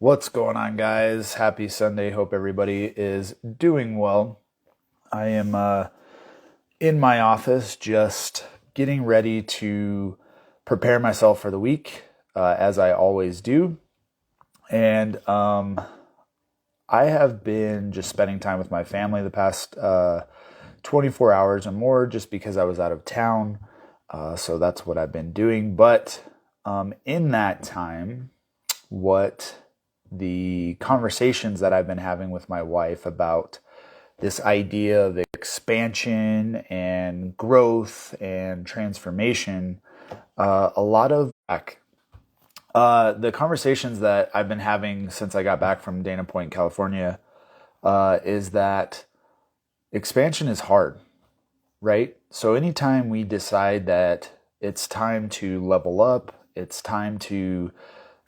What's going on, guys? Happy Sunday. Hope everybody is doing well. I am in my office just getting ready to prepare myself for the week, as I always do. And I have been just spending time with my family the past 24 hours or more just because I was out of town. So that's what I've been doing. But in that time, what the conversations that I've been having with my wife about this idea of expansion and growth and transformation, a lot of the conversations that I've been having since I got back from Dana Point, California, is that expansion is hard, right? So anytime we decide that it's time to level up, it's time to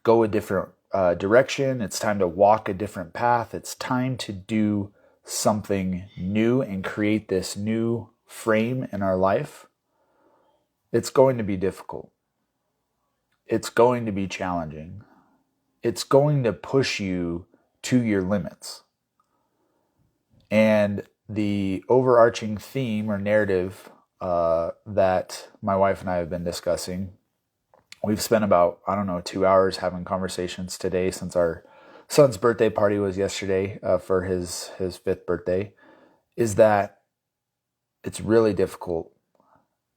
go a different direction, it's time to walk a different path, it's time to do something new and create this new frame in our life, it's going to be difficult. It's going to be challenging. It's going to push you to your limits. And the overarching theme or narrative that my wife and I have been discussing, we've spent about, 2 hours having conversations today since our son's birthday party was yesterday for his 5th birthday, is that it's really difficult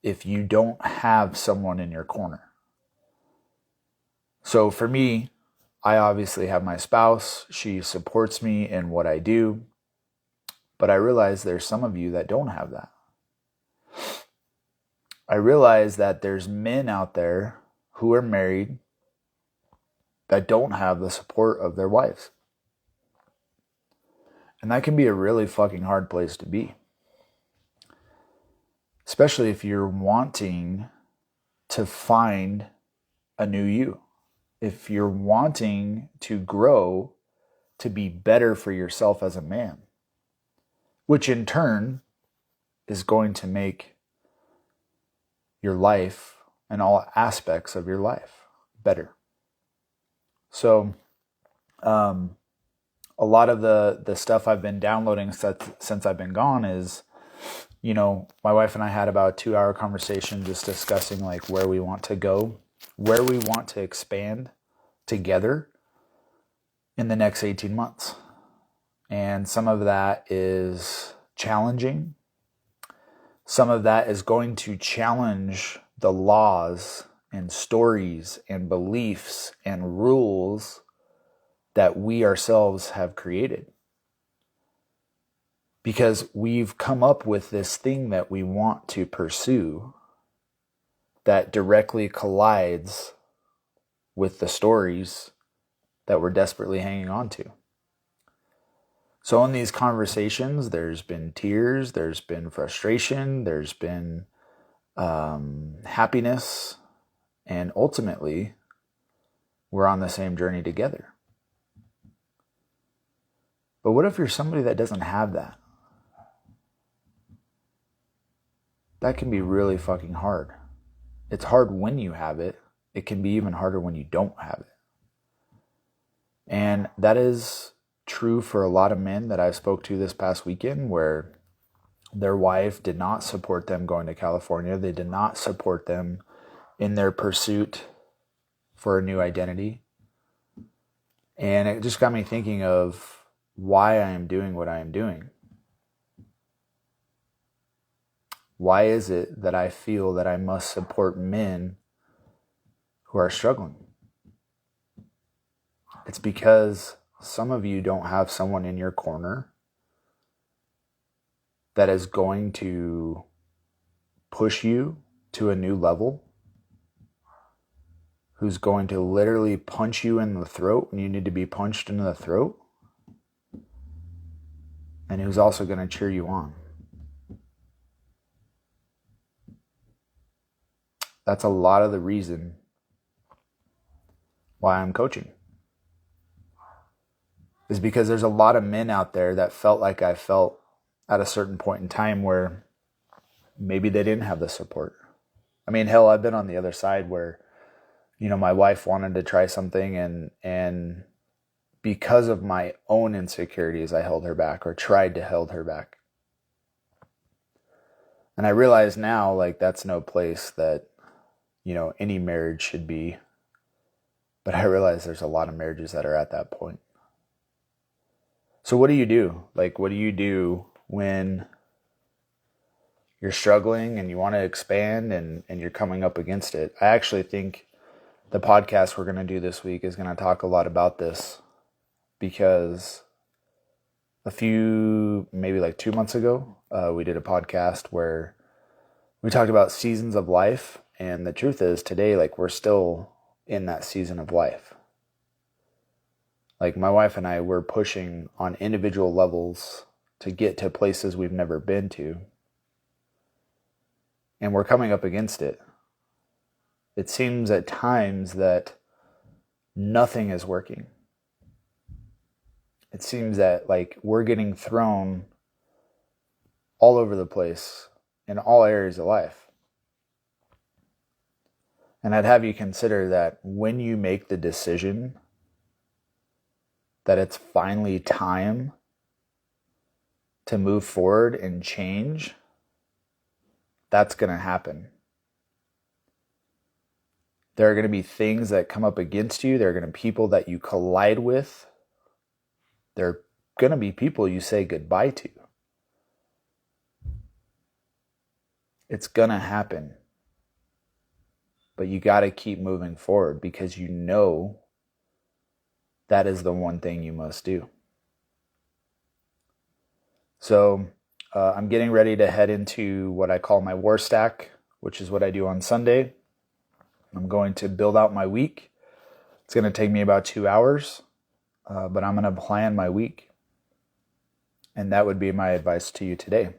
if you don't have someone in your corner. So for me, I obviously have my spouse. She supports me in what I do. But I realize there's some of you that don't have that. I realize that there's men out there who are married that don't have the support of their wives. And that can be a really fucking hard place to be. Especially if you're wanting to find a new you. If you're wanting to grow to be better for yourself as a man. Which in turn is going to make your life and all aspects of your life better. So a lot of the stuff I've been downloading since I've been gone is, my wife and I had about a 2-hour conversation just discussing like where we want to go, where we want to expand together in the next 18 months. And some of that is challenging. Some of that is going to challenge the laws and stories and beliefs and rules that we ourselves have created. Because we've come up with this thing that we want to pursue that directly collides with the stories that we're desperately hanging on to. So in these conversations, there's been tears, there's been frustration, there's been happiness, and ultimately, we're on the same journey together. But what if you're somebody that doesn't have that? That can be really fucking hard. It's hard when you have it. It can be even harder when you don't have it. And that is true for a lot of men that I spoke to this past weekend where their wife did not support them going to California. They did not support them in their pursuit for a new identity. And it just got me thinking of why I am doing what I am doing. Why is it that I feel that I must support men who are struggling? It's because some of you don't have someone in your corner that is going to push you to a new level, who's going to literally punch you in the throat when you need to be punched in the throat, and who's also going to cheer you on. That's a lot of the reason why I'm coaching. Is because there's a lot of men out there that felt like I felt at a certain point in time where maybe they didn't have the support. I mean, hell, I've been on the other side where, my wife wanted to try something and because of my own insecurities, I held her back or tried to hold her back. And I realize now, like, that's no place that, any marriage should be. But I realize there's a lot of marriages that are at that point. So what do you do? Like, what do you do when you're struggling and you want to expand and you're coming up against it? I actually think the podcast we're going to do this week is going to talk a lot about this, because maybe like 2 months ago, we did a podcast where we talked about seasons of life. And the truth is today, like, we're still in that season of life. Like, my wife and I, we're pushing on individual levels to get to places we've never been to. And we're coming up against it. It seems at times that nothing is working. It seems that, like, we're getting thrown all over the place in all areas of life. And I'd have you consider that when you make the decision that it's finally time to move forward and change, that's going to happen. There are going to be things that come up against you. There are going to be people that you collide with. There are going to be people you say goodbye to. It's going to happen. But you got to keep moving forward, because you know that is the one thing you must do. So I'm getting ready to head into what I call my war stack, which is what I do on Sunday. I'm going to build out my week. It's going to take me about 2 hours, but I'm going to plan my week. And that would be my advice to you today.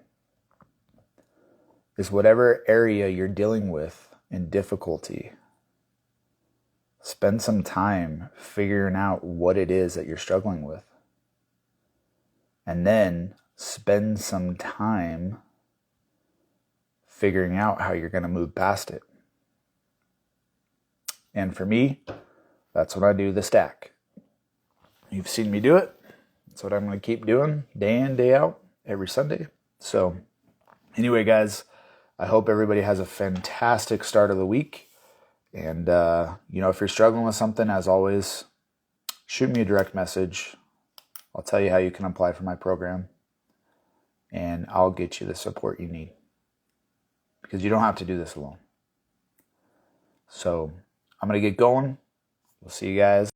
Is whatever area you're dealing with in difficulty, spend some time figuring out what it is that you're struggling with. And then spend some time figuring out how you're going to move past it. And for me, that's what I do, the stack. You've seen me do it. That's what I'm going to keep doing day in, day out, every Sunday. So anyway, guys, I hope everybody has a fantastic start of the week. And, if you're struggling with something, as always, shoot me a direct message. I'll tell you how you can apply for my program. And I'll get you the support you need. Because you don't have to do this alone. So I'm going to get going. We'll see you guys.